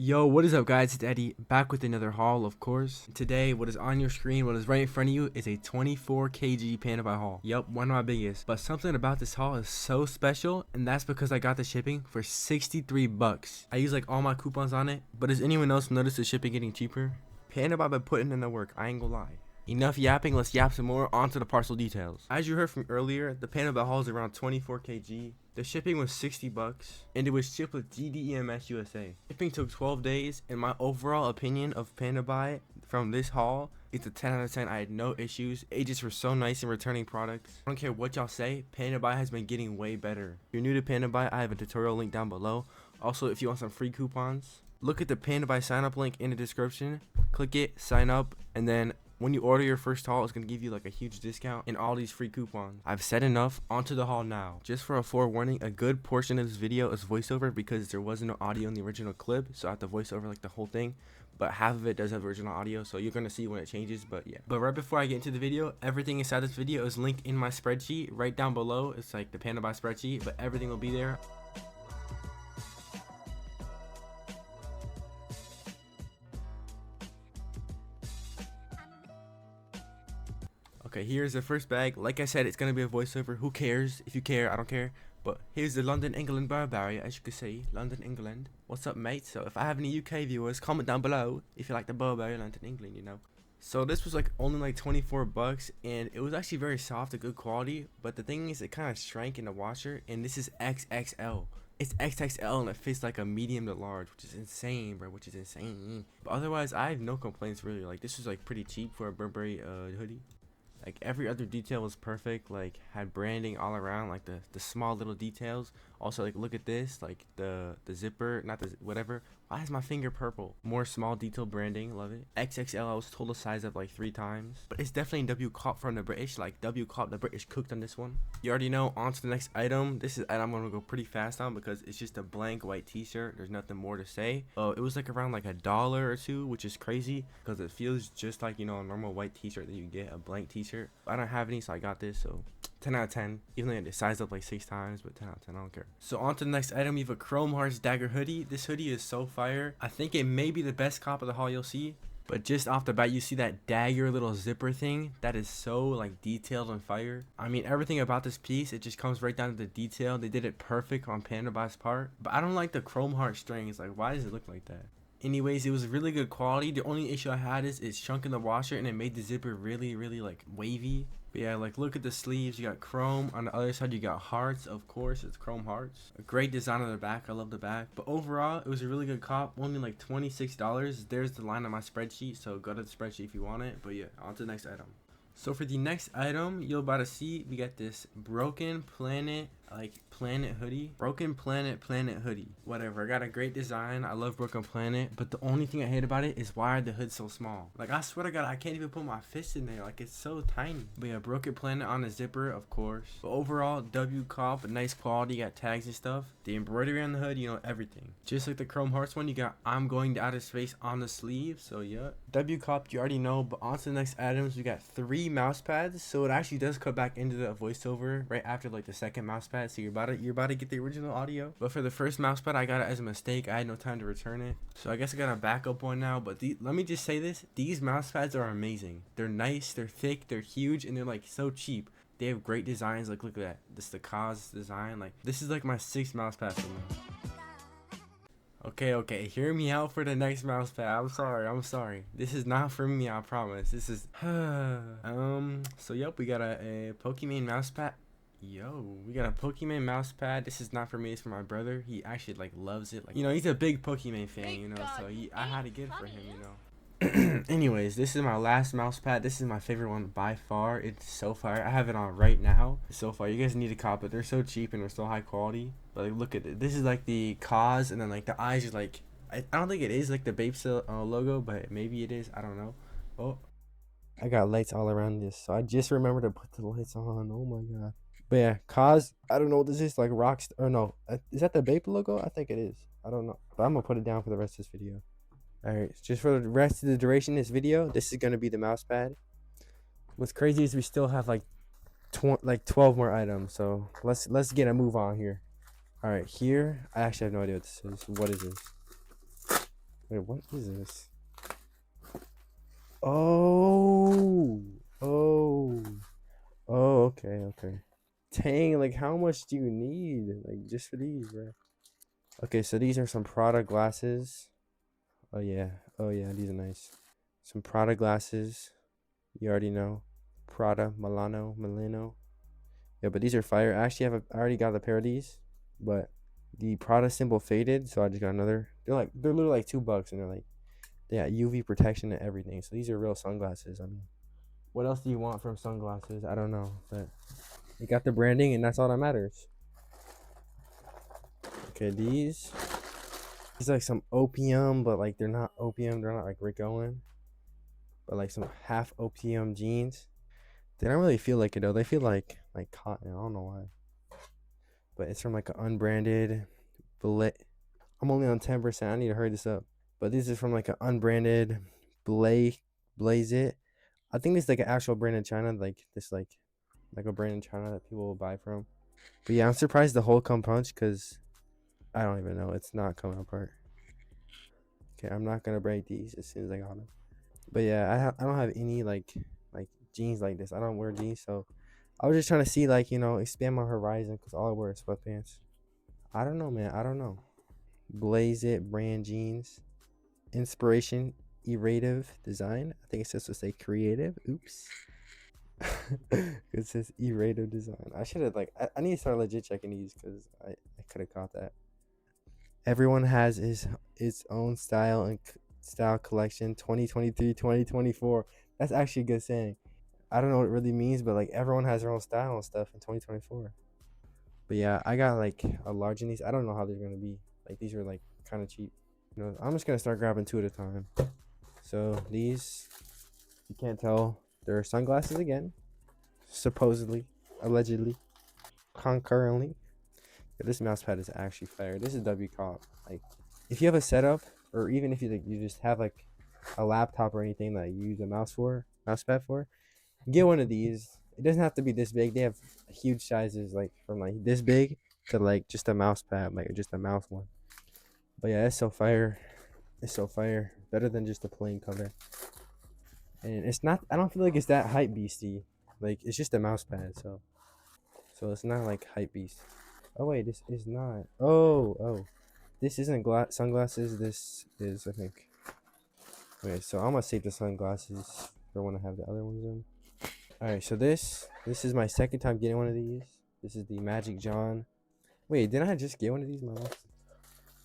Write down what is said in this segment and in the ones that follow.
Yo, what is up guys, it's Eddie, back with another haul of course. Today, what is on your screen, what is right in front of you is a 24 kg Pandabuy haul. Yup, one of my biggest. But something about this haul is so special, and that's because I got the shipping for 63 bucks. I use like all my coupons on it, but does anyone else notice the shipping getting cheaper? Pandabuy been putting in the work, I ain't gonna lie. Enough yapping, let's yap some more, onto the parcel details. As you heard from earlier, the Pandabuy haul is around 24 kg. The shipping was 60 bucks, and it was shipped with DDEMS USA. Shipping took 12 days, and my overall opinion of Pandabuy from this haul is a 10 out of 10. I had no issues. Agents were so nice in returning products. I don't care what y'all say, Pandabuy has been getting way better. If you're new to Pandabuy, I have a tutorial link down below. Also, if you want some free coupons, look at the Pandabuy sign up link in the description. Click it, sign up, and then when you order your first haul, it's going to give you like a huge discount and all these free coupons. I've said enough, onto the haul now. Just for a forewarning, a good portion of this video is voiceover because there wasn't no audio in the original clip, so I have to voice over like the whole thing. But half of it does have original audio, so you're going to see when it changes, but yeah. But right before I get into the video, everything inside this video is linked in my spreadsheet right down below. It's like the Pandabuy spreadsheet, but everything will be there. Okay, here's the first bag. Like I said, it's gonna be a voiceover. Who cares? If you care, I don't care. But here's the London, England Burberry, as you can see. London, England. What's up, mate? So if I have any UK viewers, comment down below if you like the Burberry London, England, you know. So this was like only like 24 bucks, and it was actually very soft, a good quality. But the thing is, it kind of shrank in the washer, and this is XXL. It's XXL and it fits like a medium to large, which is insane, bro, which is insane. But otherwise, I have no complaints really. Like, this was like pretty cheap for a Burberry hoodie. Like, every other detail was perfect, like had branding all around, like the small little details. Also, like, look at this, like the zipper, not the whatever. Why is my finger purple? More small detail branding, love it. XXL, I was told to size up like 3 times, but it's definitely W cop from the British, like W cop, the British cooked on this one. You already know. On to the next item. This is item I'm gonna go pretty fast on because it's just a blank white t-shirt. There's nothing more to say. It was like around like $1 or $2, which is crazy because it feels just like, you know, a normal white t-shirt that you get, a blank t-shirt. I don't have any, so I got this, so 10 out of 10, even though it sized up like 6 times, but 10 out of 10, I don't care. So on to the next item, we have a Chrome Hearts Dagger hoodie. This hoodie is so fire. I think it may be the best cop of the haul you'll see, but just off the bat, you see that dagger little zipper thing? That is so like detailed and fire. I mean, everything about this piece, it just comes right down to the detail. They did it perfect on Pandabuy's part, but I don't like the Chrome Heart strings. Like, why does it look like that? Anyways, it was really good quality. The only issue I had is it's shrunk in the washer and it made the zipper really like wavy. But yeah, like, look at the sleeves. You got chrome. On the other side, you got hearts. Of course, it's chrome hearts. A great design on the back. I love the back. But overall, it was a really good cop. Only like $26. There's the line on my spreadsheet, so go to the spreadsheet if you want it. But yeah, on to the next item. So for the next item, you're about to see, we got this Broken Planet, like planet hoodie. Broken Planet hoodie. Whatever. I got a great design. I love Broken Planet, but the only thing I hate about it is why are the hood so small? Like, I swear to God, I can't even put my fist in there. Like, it's so tiny. But yeah, Broken Planet on the zipper, of course. But overall, W cop, nice quality. Got tags and stuff. The embroidery on the hood, you know, everything. Just like the Chrome Hearts one, you got I'm going to outer space on the sleeve. So yeah, W cop, you already know. But on to the next items, we got 3 mouse pads. So it actually does cut back into the voiceover right after like the second mouse pad. So you're about to get the original audio. But for the first mouse pad, I got it as a mistake. I had no time to return it, so I guess I got a backup one now. But let me just say this, these mouse pads are amazing. They're nice, they're thick, they're huge, and they're like so cheap. They have great designs. Like, look at that, this is the Cos design. Like, this is like my 6th mouse pad from them. Okay, hear me out for the next mouse pad. I'm sorry. This is not for me, I promise. This is so yep, we got a Pokemon mouse pad. Yo, we got a Pokemon mouse pad. This is not for me, it's for my brother. He actually like loves it. Like, you know, he's a big Pokemon fan, you know, so I had to get it for him, you know. Anyways, this is my last mouse pad. This is my favorite one by far. It's so fire. I have it on right now. It's so fire. You guys need to cop it. They're so cheap and they're so high quality. But like, look at it. This is like the cause, and then like the eyes are like, I don't think it is like the Bape logo, but maybe it is. I don't know. Oh, I got lights all around this, so I just remember to put the lights on. Oh my God. But yeah, cause I don't know what this is, like rocks or no, is that the Bape logo? I think it is. I don't know, but I'm gonna put it down for the rest of this video. All right, just for the rest of the duration of this video, this is gonna be the mouse pad. What's crazy is we still have like 12 more items, so let's get a move on here. All right, here I actually have no idea what this is. What is this? Wait, what is this? Oh, oh, oh. Okay, okay. Dang, like how much do you need? Like just for these, bro? Okay, so these are some Prada glasses. Oh yeah, oh yeah, these are nice. Some Prada glasses. You already know. Prada, Milano. Yeah, but these are fire. I actually I already got a pair of these, but the Prada symbol faded, so I just got another. They're literally like $2, and they got UV protection and everything. So these are real sunglasses. I mean, what else do you want from sunglasses? I don't know, but you got the branding, and that's all that matters. Okay, these like some opium, but like they're not opium. They're not like Rick Owen, but like some half opium jeans. They don't really feel like it though. They feel like cotton. I don't know why, but it's from like an unbranded bullet. I'm only on 10%. I need to hurry this up. But this is from like an unbranded Blaze It. I think this is like an actual brand in China, like this like a brand in China that people will buy from. But yeah, I'm surprised the hole come punch because I don't even know. It's not coming apart. Okay, I'm not gonna break these as soon as I got them. But yeah, I don't have any like jeans like this. I don't wear jeans, so I was just trying to see like expand my horizon because all I wear is sweatpants. I don't know, man. I don't know. Blaze It brand jeans. Inspiration, errative design. I think it's supposed to say creative. Oops. It says errative design. I should have I need to start legit checking these because I could have caught that. Everyone has its own style and style collection 2023-2024. That's actually a good saying. I don't know what it really means, but like everyone has their own style and stuff in 2024. But yeah, I got like a large in these. I don't know how they're gonna be. Like these are like kind of cheap. I'm just gonna start grabbing two at a time. So these, you can't tell, they're sunglasses again, supposedly, allegedly, concurrently. Yeah, this mouse pad is actually fire. This is W Cop. Like, if you have a setup, or even if you just have like a laptop or anything that you use a mouse pad for, get one of these. It doesn't have to be this big. They have huge sizes, like from like this big to like just a mouse pad, like just a mouse one. But yeah, it's so fire. It's so fire. Better than just a plain cover. And it's not, I don't feel like it's that hype beasty. Like it's just a mouse pad, so it's not like hype beast. Oh wait, this is not. Oh. This isn't sunglasses. This is, I think. Okay, so I'm gonna save the sunglasses for when I have the other ones in. Alright, so this is my second time getting one of these. This is the Magic John. Wait, didn't I just get one of these in my last?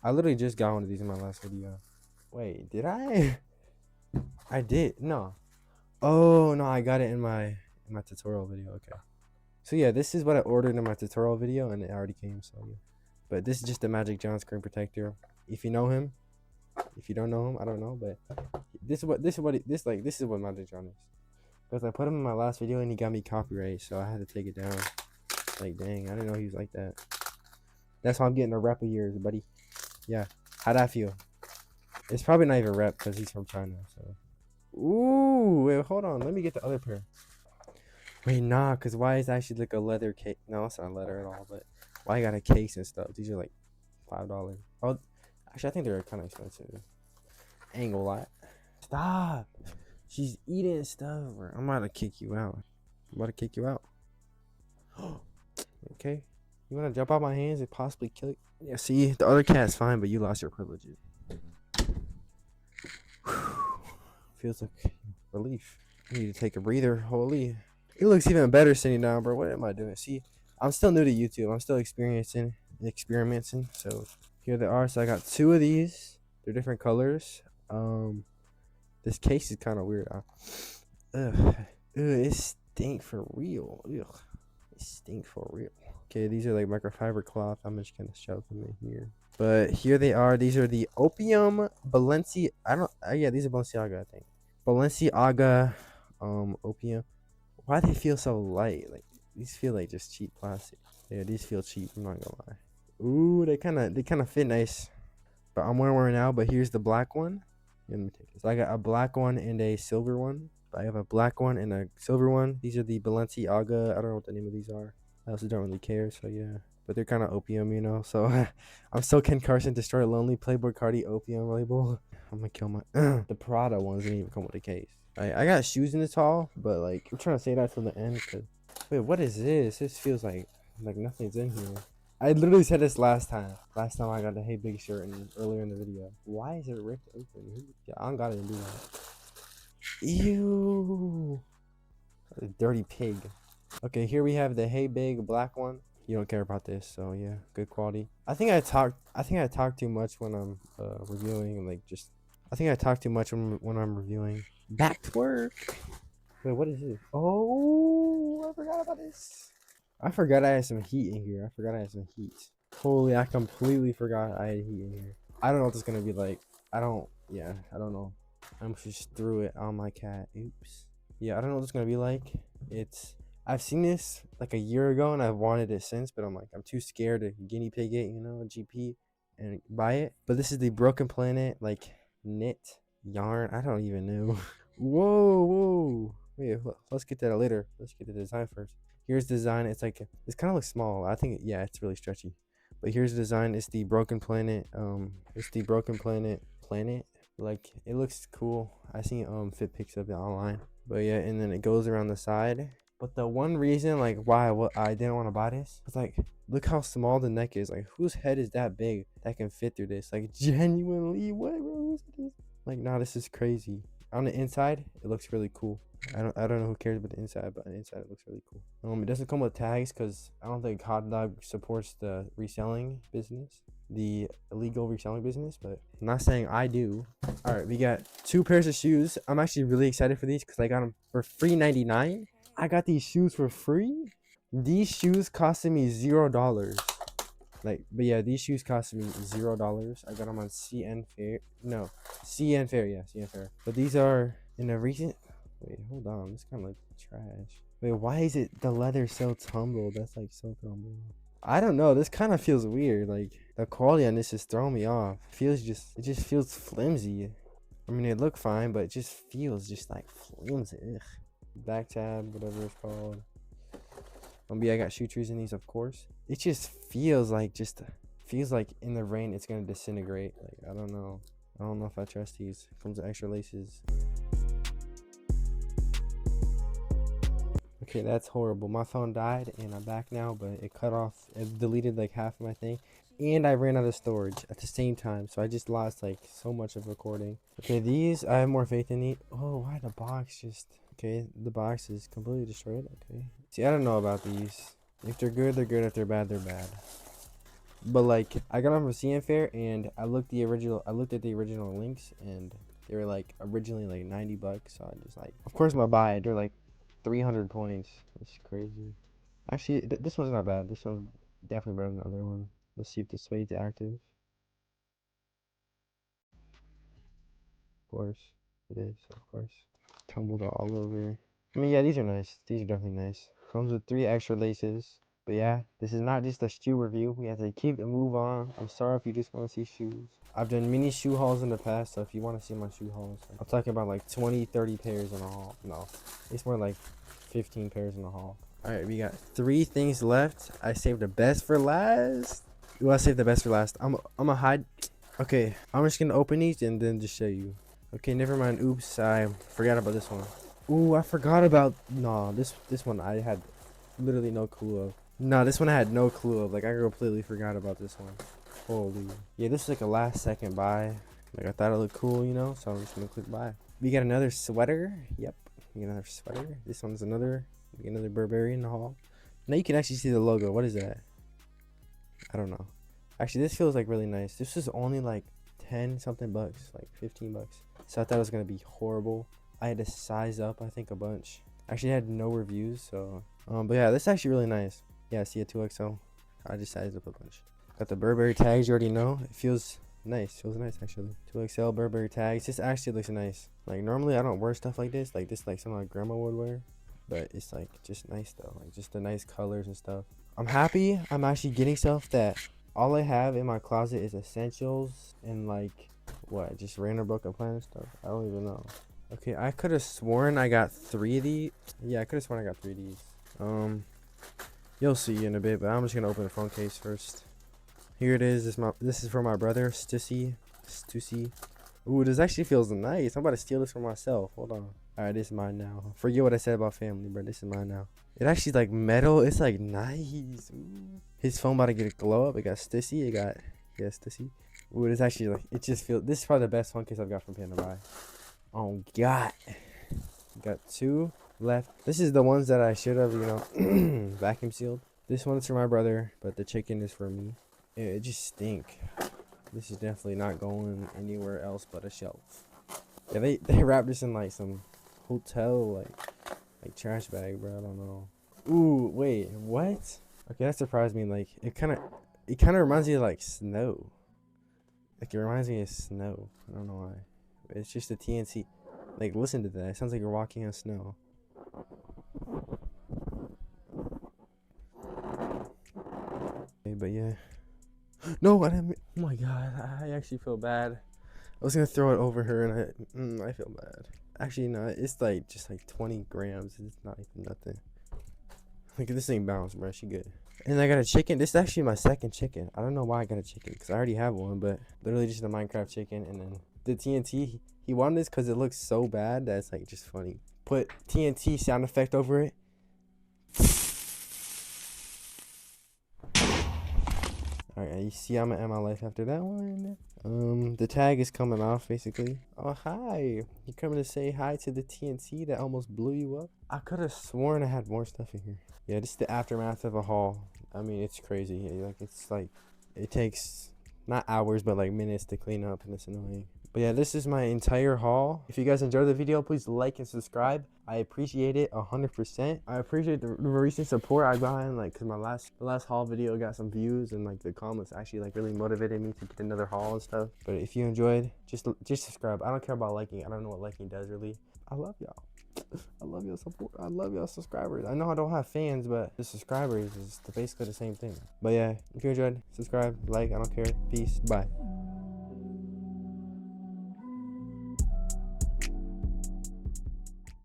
I literally just got one of these in my last video. Wait, did I? I did. No. Oh no, I got it in my tutorial video. Okay. So yeah, this is what I ordered in my tutorial video, and it already came. So yeah. But this is just the Magic John screen protector. If you know him, if you don't know him, I don't know. But this is what Magic John is. Because I put him in my last video and he got me copyright, so I had to take it down. Like dang, I didn't know he was like that. That's why I'm getting a rep of yours, buddy. Yeah. How'd that feel? It's probably not even rep because he's from China. So. Ooh, wait, hold on. Let me get the other pair. Wait, nah, because why is actually like a leather case? No, it's not leather at all, but why you got a case and stuff? These are like $5. Oh, actually, I think they're kind of expensive. I ain't gonna lie. Stop. She's eating stuff. I'm about to kick you out. Okay. You want to jump out my hands and possibly kill it? Yeah, see, the other cat's fine, but you lost your privileges. Feels like relief. I need to take a breather. Holy. It looks even better sitting down, bro. What am I doing? See, I'm still new to YouTube. I'm still experimenting. So here they are. So I got two of these. They're different colors. This case is kind of weird. It stink for real. Ugh. It stink for real. Okay, these are like microfiber cloth. I'm just gonna shove them in here. But here they are. These are the Opium Balenciaga. Yeah, these are Balenciaga, I think. Balenciaga, Opium. Why do they feel so light? Like these feel like just cheap plastic. Yeah, these feel cheap. I'm not gonna lie. Ooh, they kind of fit nice. But I'm wearing one now. But here's the black one. Let me take this. I got a black one and a silver one. I have a black one and a silver one. These are the Balenciaga. I don't know what the name of these are. I also don't really care. So yeah. But they're kind of opium, So I'm still Ken Carson, Destroy Lonely, Playboy Cardi, Opium label. I'm gonna kill my the Prada ones didn't even come with a case. I got shoes in this haul, but like I'm trying to say that till the end. Cause wait, what is this? This feels like nothing's in here. I literally said this last time. Last time I got the Hey Big shirt and earlier in the video. Why is it ripped open? Yeah, I don't gotta do that. Ew. A dirty pig. Okay, here we have the Hey Big black one. You don't care about this, so yeah, good quality. I think I talk too much when I'm reviewing, like just. I think I talk too much when I'm reviewing. Back to work. Wait, what is this? Oh, I forgot about this. I forgot I had some heat in here. Holy, I completely forgot I had heat in here. I don't know what this is gonna be like. I don't know. I just threw it on my cat. Oops. Yeah, I don't know what it's gonna be like. I've seen this like a year ago and I've wanted it since, but I'm too scared to guinea pig it, GP and buy it. But this is the Broken Planet like knit yarn. I don't even know. Whoa. Wait, let's get that later. Let's get the design first. Here's the design. It's kind of looks small. I think it's really stretchy. But here's the design. It's the Broken Planet. It's the Broken Planet. Like it looks cool. I seen fit pics of it online. But yeah, and then it goes around the side. But the one reason why I didn't want to buy this was look how small the neck is. Like whose head is that big that can fit through this? Like genuinely, what bro? Nah, this is crazy. On the inside, it looks really cool. I don't know who cares about the inside, but on the inside it looks really cool. It doesn't come with tags because I don't think Hot Dog supports the reselling business, the illegal reselling business. But I'm not saying I do. All right, we got 2 pairs of shoes. I'm actually really excited for these because I got them for free $3.99. I got these shoes for free. These shoes costed me $0. But yeah, these shoes costed me $0. I got them on CN Fair. No, CN Fair. Yeah, CN Fair. But these are in a recent. Wait, hold on. This kind of looks trash. Wait, why is it the leather so tumbled? That's so tumbled. I don't know. This kind of feels weird. The quality on this is throwing me off. It just feels flimsy. I mean, it looked fine, but it just feels flimsy. Ugh. Back tab, whatever it's called. Yeah, I got shoe trees in these, of course. It just feels like in the rain it's gonna disintegrate. I don't know if I trust these. Comes with extra laces. Okay, that's horrible. My phone died and I'm back now, but it cut off. It deleted half of my thing, and I ran out of storage at the same time, so I just lost so much of recording. Okay, these I have more faith in these. Oh, why the box just? Okay, the box is completely destroyed. Okay, see, I don't know about these. If they're good, they're good. If they're bad, they're bad. But I got them from CN Fair, and I looked at the original links, and they were originally $90. So I just of course I'm gonna buy it. They're 300 points. That's crazy. Actually, this one's not bad. This one's definitely better than the other one. Let's see if the suede's active. Of course, it is. Of course. Tumbled all over. I mean, yeah, these are nice. These are definitely nice. Comes with 3 extra laces. But yeah, this is not just a shoe review. We have to keep and move on. I'm sorry if you just want to see shoes. I've done many shoe hauls in the past, so if you want to see my shoe hauls, I'm talking about 20, 30 pairs in a haul. No, it's more 15 pairs in a haul. Alright, we got 3 things left. I saved the best for last. You want to save the best for last? I'm gonna hide. Okay, I'm just gonna open these and then just show you. Okay, never mind. Oops, I forgot about this one. Ooh, I forgot about. No, this one I had literally no clue of. No, this one I had no clue of. I completely forgot about this one. Holy. Yeah, this is a last second buy. I thought it looked cool, so I'm just gonna click buy. We got another sweater. Yep, we got another sweater. This one's another Burberry in the haul. Now you can actually see the logo. What is that? I don't know. Actually, this feels really nice. This is only 10 something bucks, 15 bucks. So I thought it was gonna be horrible. I had to size up, I think, a bunch. Actually, I had no reviews, so but yeah, this is actually really nice. Yeah, see a 2XL. I just sized up a bunch. Got the Burberry tags, you already know. It feels nice. Feels nice actually. 2XL Burberry tags. This actually looks nice. Normally I don't wear stuff like this. Something my grandma would wear. But it's just nice though. Just the nice colors and stuff. I'm happy I'm actually getting stuff that all I have in my closet is essentials and what, just random Broken Planet stuff. I don't even know. Okay, I could have sworn I got 3 of these. Yeah, I could have sworn I got 3 of these. You'll see in a bit, but I'm just gonna open the phone case first. Here it is. This is for my brother, Stussy. Ooh, this actually feels nice. I'm about to steal this for myself. Hold on. All right, this is mine now. Forget what I said about family, bro. This is mine now. It actually like metal. It's like nice. Ooh. His phone about to get a glow up. It got stissy. Yeah, stissy. Ooh, it's actually like, it just feels, this is probably the best phone case I've got from Pandabuy. Oh God. Got 2 left. This is the ones that I should have, you know, vacuum sealed. This one's for my brother, but the chicken is for me. It just stink. This is definitely not going anywhere else but a shelf. Yeah, they wrapped this in like some hotel like trash bag, bro. I don't know. Ooh, wait, what? Okay, that surprised me. Like it kind of reminds me of like snow. Like it reminds me of snow. I don't know why. It's just a TNT. Like listen to that. It sounds like you're walking on snow. Okay, but yeah. No, I didn't. Oh my God, I actually feel bad. I was gonna throw it over her, and I feel bad. Actually, no, it's like just like 20 grams. It's not even nothing. Look at this thing bounce, bro. She good. And I got a chicken. This is actually my second chicken. I don't know why I got a chicken, because I already have one, but literally just a Minecraft chicken. And then the TNT, he wanted this because it looks so bad that it's like just funny. Put TNT sound effect over it. Alright, you see I'm gonna end my life after that one. The tag is coming off basically. Oh, hi. You coming to say hi to the TNT that almost blew you up? I could have sworn I had more stuff in here. Yeah, this is the aftermath of a haul. I mean, it's crazy. Like, it takes not hours, but like minutes to clean up, and it's annoying. But yeah, this is my entire haul. If you guys enjoyed the video, please like and subscribe. I appreciate it 100%. I appreciate the recent support I got in, like, cause the last haul video got some views, and like the comments actually like really motivated me to get another haul and stuff. But if you enjoyed, just subscribe. I don't care about liking. I don't know what liking does really. I love y'all. I love y'all support. I love y'all subscribers. I know I don't have fans, but the subscribers is basically the same thing. But yeah, if you enjoyed, subscribe, like. I don't care. Peace. Bye.